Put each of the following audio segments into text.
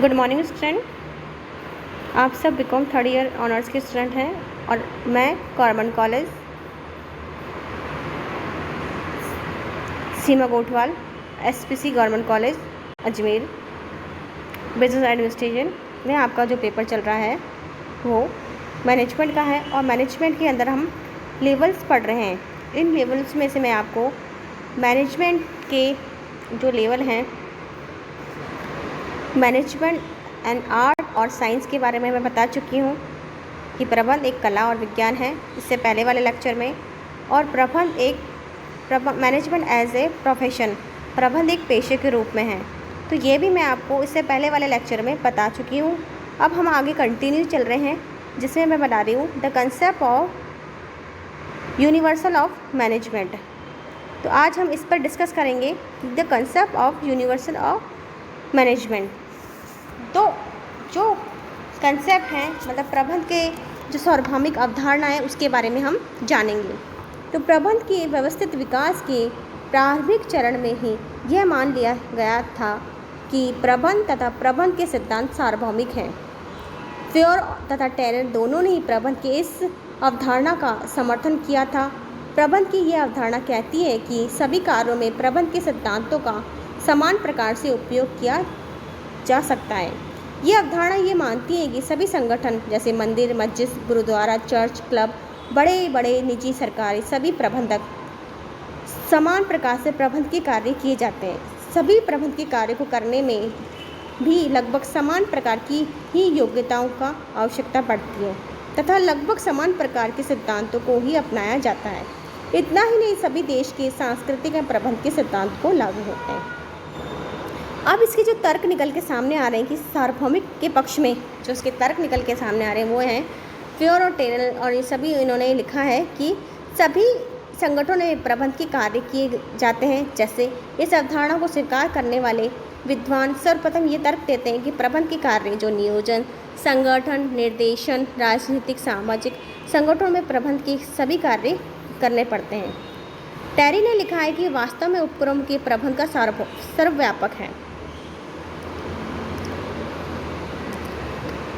Good morning student. आप सब BCom third year honours के स्टूडेंट हैं और मैं government college Seema Kotwal SPC government college Ajmer business administration में आपका जो पेपर चल रहा है वो मैनेजमेंट का है और मैनेजमेंट के अंदर हम लेवल्स पढ़ रहे हैं। इन लेवल्स में से मैं आपको मैनेजमेंट के जो लेवल हैं मैनेजमेंट एंड आर्ट और साइंस के बारे में मैं बता चुकी हूँ कि प्रबंध एक कला और विज्ञान है इससे पहले वाले लेक्चर में, और मैनेजमेंट एज ए प्रोफेशन, प्रबंध एक पेशे के रूप में है। तो ये भी मैं आपको इससे पहले वाले लेक्चर में बता चुकी हूँ। अब हम आगे कंटिन्यू चल रहे हैं जिसमें मैं बता रही हूँ the concept of universal of management. तो आज हम इस पर डिस्कस करेंगे the concept of universal of management. तो जो कंसेप्ट हैं मतलब प्रबंध के जो सार्वभौमिक अवधारणा है उसके बारे में हम जानेंगे। तो प्रबंध के व्यवस्थित विकास के प्रारंभिक चरण में ही यह मान लिया गया था कि प्रबंध तथा प्रबंध के सिद्धांत सार्वभौमिक हैं। फ्योर तथा टेलर दोनों ने ही प्रबंध के इस अवधारणा का समर्थन किया था। प्रबंध की यह अवधारणा कहती है कि सभी कार्यों में प्रबंध के सिद्धांतों का समान प्रकार से उपयोग किया जा सकता है। ये अवधारणा ये मानती है कि सभी संगठन जैसे मंदिर, मस्जिद, गुरुद्वारा, चर्च, क्लब, बड़े बड़े निजी, सरकारी सभी प्रबंधक समान प्रकार से प्रबंध के कार्य किए जाते हैं। सभी प्रबंध के कार्य को करने में भी लगभग समान प्रकार की ही योग्यताओं का आवश्यकता पड़ती है तथा लगभग समान प्रकार के सिद्धांतों को ही अपनाया जाता है। इतना ही नहीं, सभी देश के सांस्कृतिक एवं प्रबंध के सिद्धांत को लागू होते हैं। अब इसके जो तर्क निकल के सामने आ रहे हैं कि सार्वभौमिक के पक्ष में जो इसके तर्क निकल के सामने आ रहे हैं वो हैं फ्योर और टेलर, और ये सभी इन्होंने लिखा है कि सभी संगठनों में प्रबंध के कार्य किए जाते हैं। जैसे इस अवधारणा को स्वीकार करने वाले विद्वान सर्वप्रथम ये तर्क देते हैं कि प्रबंध के कार्य जो नियोजन, संगठन, निर्देशन, राजनीतिक, सामाजिक संगठनों में प्रबंध के सभी कार्य करने पड़ते हैं। टेरी ने लिखा है कि वास्तव में उपक्रम के प्रबंध का सर्वव्यापक है।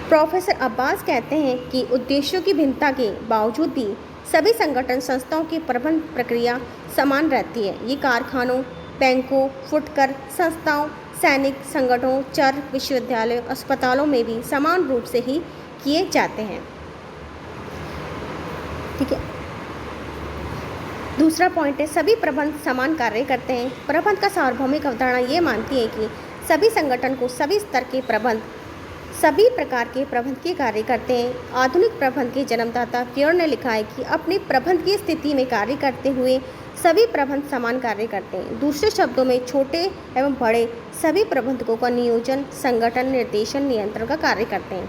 प्रोफेसर अब्बास कहते हैं कि उद्देश्यों की भिन्नता के बावजूद भी सभी संगठन संस्थाओं की प्रबंध प्रक्रिया समान रहती है। ये कारखानों, बैंकों, फुटकर संस्थाओं, सैनिक संगठनों, चर, विश्वविद्यालयों, अस्पतालों में भी समान रूप से ही किए जाते हैं। ठीक है। दूसरा पॉइंट है सभी प्रबंध समान कार्य करते हैं। प्रबंध का सार्वभौमिक अवधारणा ये मानती है कि सभी संगठन को सभी स्तर के प्रबंध सभी प्रकार के प्रबंध के कार्य करते हैं। आधुनिक प्रबंध के जन्मदाता फ्योर ने लिखा है कि अपनी प्रबंध की स्थिति में कार्य करते हुए सभी प्रबंध समान कार्य करते हैं। दूसरे शब्दों में छोटे एवं बड़े सभी प्रबंधकों का नियोजन, संगठन, निर्देशन, नियंत्रण का कार्य करते हैं।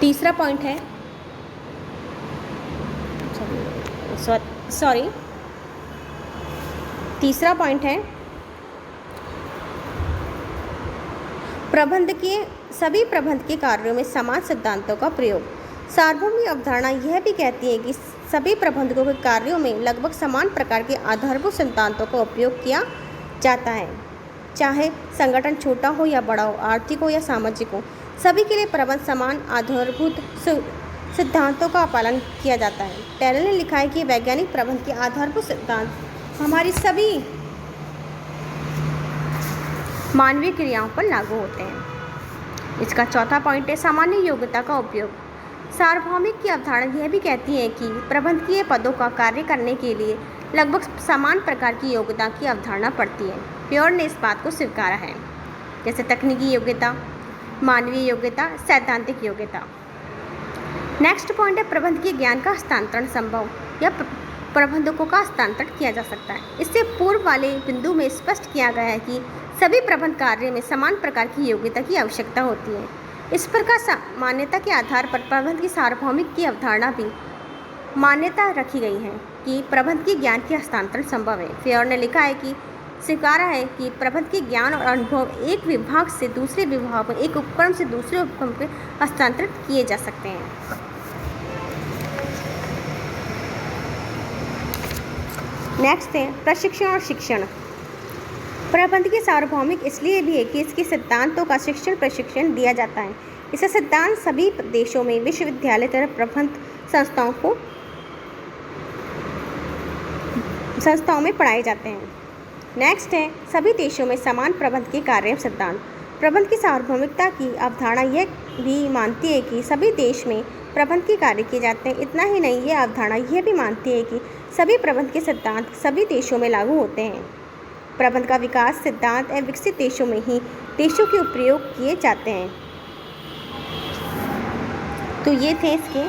तीसरा पॉइंट है तीसरा पॉइंट है प्रबंध के सभी प्रबंध के कार्यों में समान सिद्धांतों का प्रयोग। सार्वभौमिक अवधारणा यह भी कहती है कि सभी प्रबंधकों के कार्यों में लगभग समान प्रकार के आधारभूत सिद्धांतों का उपयोग किया जाता है, चाहे संगठन छोटा हो या बड़ा हो, आर्थिक हो या सामाजिक हो। सभी के लिए प्रबंध समान आधारभूत सिद्धांतों का पालन किया जाता है। टेलर ने लिखा है कि वैज्ञानिक प्रबंध के आधारभूत सिद्धांत हमारी सभी मानवीय क्रियाओं पर लागू होते हैं। इसका चौथा पॉइंट है सामान्य योग्यता का उपयोग। सार्वभौमिक की अवधारणा यह भी कहती है कि प्रबंधकीय पदों का कार्य करने के लिए लगभग समान प्रकार की योग्यता की अवधारणा पड़ती है। प्योर ने इस बात को स्वीकारा है, जैसे तकनीकी योग्यता, मानवीय योग्यता, सैद्धांतिक योग्यता। नेक्स्ट पॉइंट है प्रबंधकीय ज्ञान का हस्तांतरण संभव या प्रबंधकों का हस्तांतरण किया जा सकता है। इससे पूर्व वाले बिंदु में स्पष्ट किया गया है कि सभी प्रबंध कार्य में समान प्रकार की योग्यता की आवश्यकता होती है। इस प्रकार मान्यता के आधार पर प्रबंध की सार्वभौमिक की अवधारणा भी मान्यता रखी गई है कि प्रबंध के ज्ञान के हस्तांतरण संभव है। फ्योर ने लिखा है कि स्वीकारा है कि प्रबंध के ज्ञान और अनुभव एक विभाग से दूसरे विभाग में, एक उपक्रम से दूसरे उपक्रम में हस्तांतरित किए जा सकते हैं। नेक्स्ट है प्रशिक्षण और शिक्षण। प्रबंध की सार्वभौमिक इसलिए भी है कि इसके सिद्धांतों का शिक्षण प्रशिक्षण दिया जाता है। इसके सिद्धांत सभी देशों में विश्वविद्यालय तथा प्रबंध संस्थाओं में पढ़ाए जाते हैं। नेक्स्ट है सभी देशों में समान प्रबंध के कार्य सिद्धांत। प्रबंध की सार्वभौमिकता की अवधारणा यह भी मानती है कि सभी देश में प्रबंध के कार्य किए जाते हैं। इतना ही नहीं, यह अवधारणा यह भी मानती है कि सभी प्रबंध के सिद्धांत सभी देशों में लागू होते हैं। प्रबंध का विकास सिद्धांत विकसित देशों में ही देशों के उपयोग किए जाते हैं। तो ये थे इसके।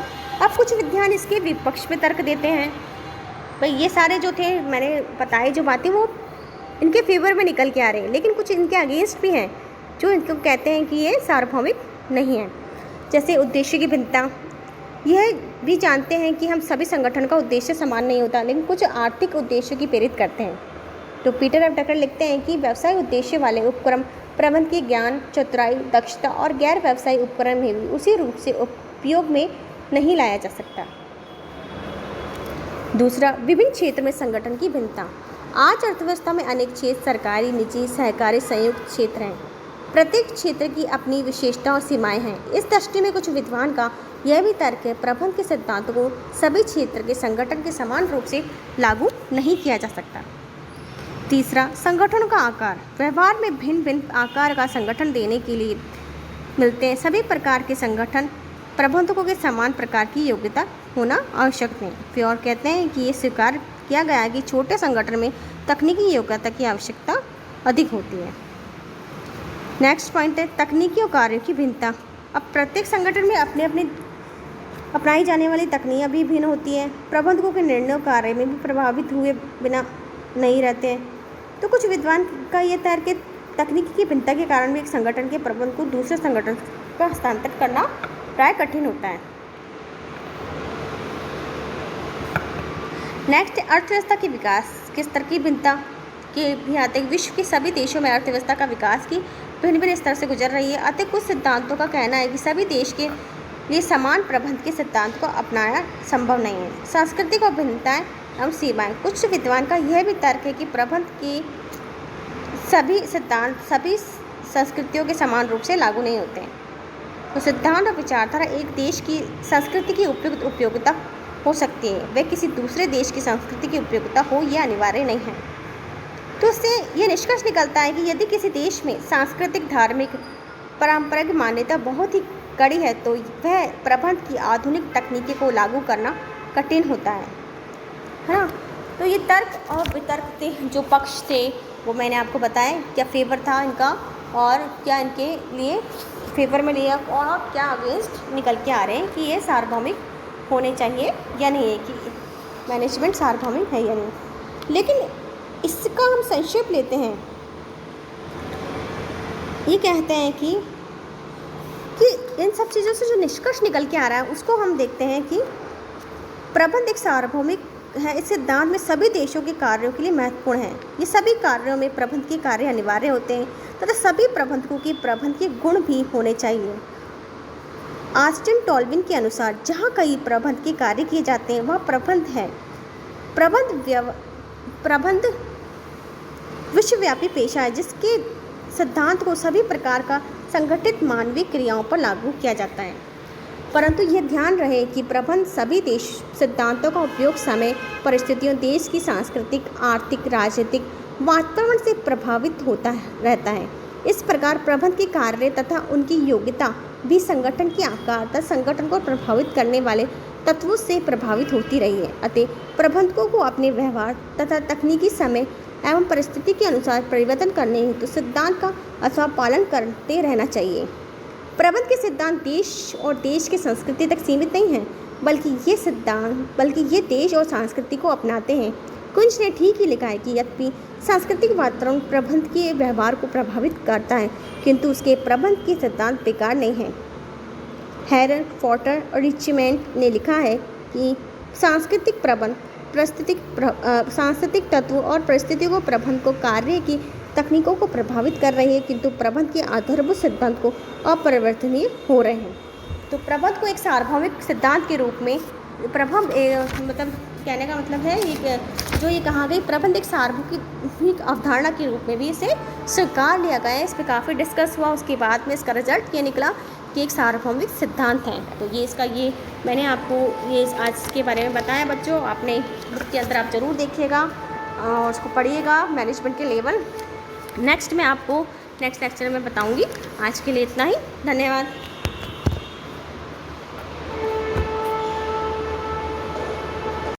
अब कुछ विद्वान इसके विपक्ष में तर्क देते हैं। भाई ये सारे जो थे मैंने बताए जो बातें वो इनके फेवर में निकल के आ रहे हैं, लेकिन कुछ इनके अगेंस्ट भी हैं जो इनको कहते हैं कि ये सार्वभौमिक नहीं है। जैसे उद्देश्य की भिन्नता, यह भी जानते हैं कि हम सभी संगठन का उद्देश्य समान नहीं होता, लेकिन कुछ आर्थिक उद्देश्य की प्रेरित करते हैं। तो पीटर एफ डकर लिखते हैं कि व्यवसाय उद्देश्य वाले उपक्रम प्रबंध के ज्ञान, चतुराई, दक्षता और गैर व्यवसायिक उपक्रम में भी उसी रूप से उपयोग में नहीं लाया जा सकता। दूसरा, विभिन्न क्षेत्र में संगठन की भिन्नता। आज अर्थव्यवस्था में अनेक क्षेत्र सरकारी, निजी, सहकारी, संयुक्त क्षेत्र हैं। प्रत्येक क्षेत्र की अपनी विशेषता और सीमाएं हैं। इस दृष्टि में कुछ विद्वान का यह भी तर्क है प्रबंध के सिद्धांतों को सभी क्षेत्र के संगठन के समान रूप से लागू नहीं किया जा सकता। तीसरा, संगठनों का आकार। व्यवहार में भिन्न भिन्न आकार का संगठन देने के लिए मिलते हैं। सभी प्रकार के संगठन प्रबंधकों के समान प्रकार की योग्यता होना आवश्यक नहीं। फिर और कहते हैं कि ये स्वीकार किया गया है कि छोटे संगठन में तकनीकी योग्यता की आवश्यकता अधिक होती है। नेक्स्ट पॉइंट है तकनीकी और कार्यों की भिन्नता। अब प्रत्येक संगठन में अपने अपने अपनाई जाने वाली तकनीकें भी भिन्न होती हैं। प्रबंधकों के निर्णयों कार्य में भी प्रभावित हुए बिना नहीं रहते हैं। तो कुछ विद्वान का यह तर्क है तकनीकी की भिन्नता के कारण भी एक संगठन के प्रबंध को दूसरे संगठन पर हस्तांतरित करना प्राय कठिन होता है। नेक्स्ट, अर्थव्यवस्था के विकास के स्तर की भिन्नता के भी आते हैं। विश्व के सभी देशों में अर्थव्यवस्था का विकास की भिन्न भिन्न स्तर से गुजर रही है। अतः कुछ सिद्धांतों का कहना है कि सभी देश के लिए समान प्रबंध के सिद्धांत को अपनाना संभव नहीं है। सांस्कृतिक और भिन्नताएं एवं सीमाएं। कुछ विद्वान का यह भी तर्क है कि प्रबंध के सभी सिद्धांत सभी संस्कृतियों के समान रूप से लागू नहीं होते हैं। तो सिद्धांत और विचारधारा एक देश की संस्कृति की उपयोगिता हो सकती है, वह किसी दूसरे देश की संस्कृति की उपयोगिता हो यह अनिवार्य नहीं है। तो इससे यह निष्कर्ष निकलता है कि यदि किसी देश में सांस्कृतिक, धार्मिक, पारंपरिक मान्यता बहुत ही कड़ी है तो वह प्रबंध की आधुनिक तकनीकी को लागू करना कठिन होता है ना। तो ये तर्क और वितर्क थे, जो पक्ष थे वो मैंने आपको बताया, क्या फेवर था इनका और क्या इनके लिए फेवर में लिया और क्या अगेंस्ट निकल के आ रहे हैं कि ये सार्वभौमिक होने चाहिए या नहीं है, कि मैनेजमेंट सार्वभौमिक है या नहीं। लेकिन इसका हम संक्षेप लेते हैं। ये कहते हैं कि इन सब चीज़ों से जो निष्कर्ष निकल के आ रहा है उसको हम देखते हैं कि प्रबंध एक सार्वभौमिक है। इस सिद्धांत में सभी देशों के कार्यों के लिए महत्वपूर्ण है। ये सभी कार्यों में प्रबंध के कार्य अनिवार्य होते हैं तथा सभी प्रबंधकों की प्रबंध के गुण भी होने चाहिए। ऑस्टिन टॉल्विन के अनुसार जहाँ कई प्रबंध के कार्य किए जाते हैं वह प्रबंध है। प्रबंध विश्वव्यापी पेशा है जिसके सिद्धांत को सभी प्रकार का संगठित मानवीय क्रियाओं पर लागू किया जाता है। परंतु यह ध्यान रहे कि प्रबंध सभी देश सिद्धांतों का उपयोग समय, परिस्थितियों, देश की सांस्कृतिक, आर्थिक, राजनीतिक वातावरण से प्रभावित रहता है। इस प्रकार प्रबंध के कार्य तथा उनकी योग्यता भी संगठन के आकार तथा संगठन को प्रभावित करने वाले तत्वों से प्रभावित होती रही है। अतः प्रबंधकों को अपने व्यवहार तथा तकनीकी समय एवं परिस्थिति के अनुसार परिवर्तन करने हेतु सिद्धांत का अथवा पालन करते रहना चाहिए। प्रबंध के सिद्धांत देश और देश की संस्कृति तक सीमित नहीं हैं, बल्कि ये देश और संस्कृति को अपनाते हैं। कुंज ने ठीक ही लिखा है कि यद्यपि सांस्कृतिक वातावरण प्रबंध के व्यवहार को प्रभावित करता है, किंतु उसके प्रबंध के सिद्धांत बेकार नहीं हैं। हैरर, फॉटर और रिचमेंट ने लिखा है कि सांस्कृतिक प्रबंध सांस्कृतिक तत्व और परिस्थितियों को प्रबंध को कार्य की तकनीकों को प्रभावित कर रही है, किंतु प्रबंध के आधारभूत सिद्धांत को अपरिवर्तनीय हो रहे हैं। तो प्रबंध को एक सार्वभौमिक सिद्धांत के रूप में मतलब कहने का मतलब है एक जो ये कहा गई प्रबंधिक सार्वभौमिक अवधारणा के रूप में भी इसे स्वीकार लिया गया है। इस पर काफ़ी डिस्कस हुआ, उसके बाद में इसका रिजल्ट ये निकला कि एक सार्वभौमिक सिद्धांत है। तो ये इसका ये मैंने आपको ये आज के बारे में बताया बच्चों। आपने बुक के अंदर आप ज़रूर देखिएगा और उसको पढ़िएगा, मैनेजमेंट के लेवल। नेक्स्ट मैं आपको नेक्स्ट लेक्चर में बताऊँगी। आज के लिए इतना ही, धन्यवाद।